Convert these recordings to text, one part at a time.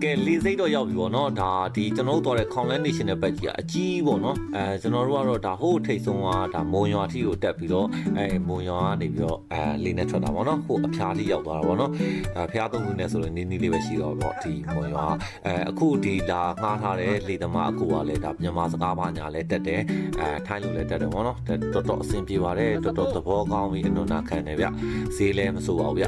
ကဲလေးစိတ်တော့ရောက်ပြီပေါ့နော်ဒါဒီကျွန်တော်တို့သွားတဲ့ Khawleng National Park ကြီးကအကြီးပေါ့နော်ကျွန်တော်တို့ကတော့ဒါဟိုထိတ်ဆုံးကဒါမွန်ရွာထိကိုတက်ပြီးတော့မွန်ရွာကနေပြီးတော့လေးနဲ့ထွက်တာပေါ့နော်ဟိုအဖျားထိရောက်သွားတာပေါ့နော်ဖျားသုံးခုနဲ့ဆိုရင်နီးနီးလေးပဲရှိတော့ပေါ့ဒီမွန်ရွာအခုဒီလာငှားထားတဲ့လေသမားအကူကလည်းဒါမြန်မာစကားပါညာလည်းတက်တယ်ထိုင်းလူလည်းတက်တယ်ပေါ့နော်တော်တော်အဆင်ပြေပါတယ်တော်တော်သဘောကောင်းပြီးအနုနာခံတယ်ဗျဈေးလည်းမဆိုးပါဘူးဗျ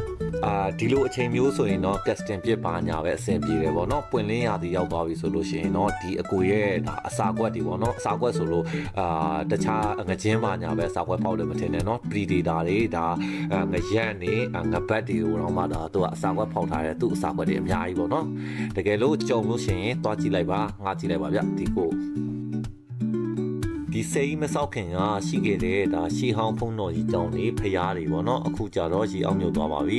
ဒီလိုအချိန်မျိုးဆိုရင်တော့ casting ပြစ်ပါညာပဲအဆင်ပြေတယ်ပေါ့နော်ပွင့်လင်းရာသီရောက်သွားပြီဆိုလို့ရှိရင်တော့ဒီအကိုရဲ့ဒါအစာကွက်တွေပေါ့နော်အစာကွက်ဆိုလို့တခြားငကြင်းပါညာပဲအစာကွက်ပေါက်တယ်မထင်နဲ့နော် predator တွေဒါငရက်နေငပတ်တွေကိုတော့မှဒါသူကအစာကွက်ဖောက်ထားတယ်သူ့အစာကွက်တွေအများကြီးပေါ့နော်တကယ်လို့ကြုံလို့ရှိရင်သွားကြည့်လိုက်ပါငါကြည့်လိုက်ပါဗျဒီကိုဒီစိတ်မဆောက်ခင်ကရှိခဲ့တဲ့ဒါရှေးဟောင်းဖုံးတော်ကြီးကြောင်နေဖျားတွေပေါ့နော်အခုကြတော့ရေအောင်မြုပ်သွားပါပြီ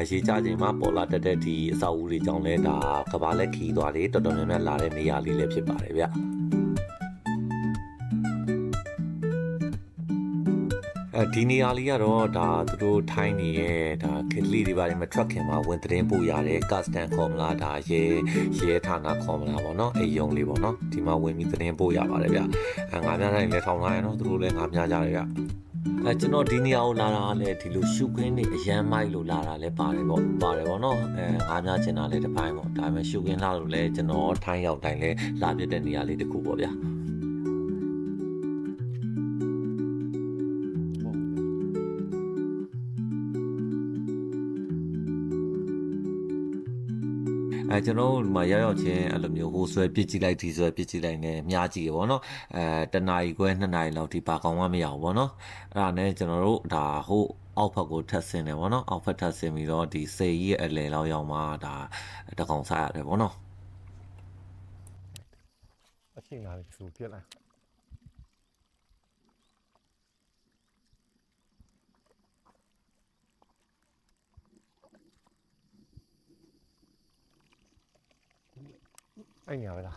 ရေချချိန်မှာပေါ်လာတက်တဲ့ဒီအဆောက်အဦတွေကြောင်လဲဒါကဘာလက်ခီးသွားတယ်တော်တော်များများလာတဲ့နေရာလေးလည်းဖြစ်ပါတယ်ဗျဒီနေရာလေးကတော့ဒါသူတို့ထိုင်းနေရဲ့ဒါခက်လေးတွေပါတယ်မထွက်ခင်မှာဝင်သတင်းပို့ရတယ်ကတ်စတန်ခေါ်မလားဒါရဲဌာနခေါ်မလားပေါ့နော်အိမ်ယုံလေးပေါ့နော်ဒီမှာဝင်ပြီးသတင်းပို့ရပါတယ်ဗျငါးများတိုင်းလည်းထောင်ထားရနော်သူတို့လည်းငါးများကြတယ်ဗျကျွန်တော်ဒီနေရာကိုလာတာလည်းဒီလိုရှုခင်းနေအရန်မိုက်လို့လာတာလည်းပါတယ်ပေါ့နော်ငါးများချင်တာလည်းတစ်ပိုင်းပေါ့ဒါပေမဲ့ရှုခင်းလာလို့လည်းကျွန်တော်ထိုင်းရောက်တိုင်းလည်းလာပြတဲ့နေရာလေးတစ်ခုပေါ့ဗျကျွန်တော်တို့ဒီမှာရောက်ချင်းအဲ့လိုမျိုးဟိုဆွဲပြစ်ကြည့်လိုက်ဒီဆွဲပြစ်ကြည့်လိုက်နဲ့မြားကြည့်ရပေါ့နော်တနာရီခွဲ2နာရီလောက်ဒီပါကောင်မှမရဘူးပေါ့နော်အဲ့ဒါနဲ့ကျွန်တော်တို့ဒါဟိုအောက်ဘက်ကိုထပ်ဆင်းတယ်ပေါ့နော်အောက်ဘက်ထပ်ဆင်းပြီးတော့ဒီစေကြီးရဲ့အလယ်လောက်ရောက်မှဒါတကောင်စားရတယ်ပေါ့နော်အချိန်လာပြီဆိုပြက်လိုက်အဲ့ညာပဲလား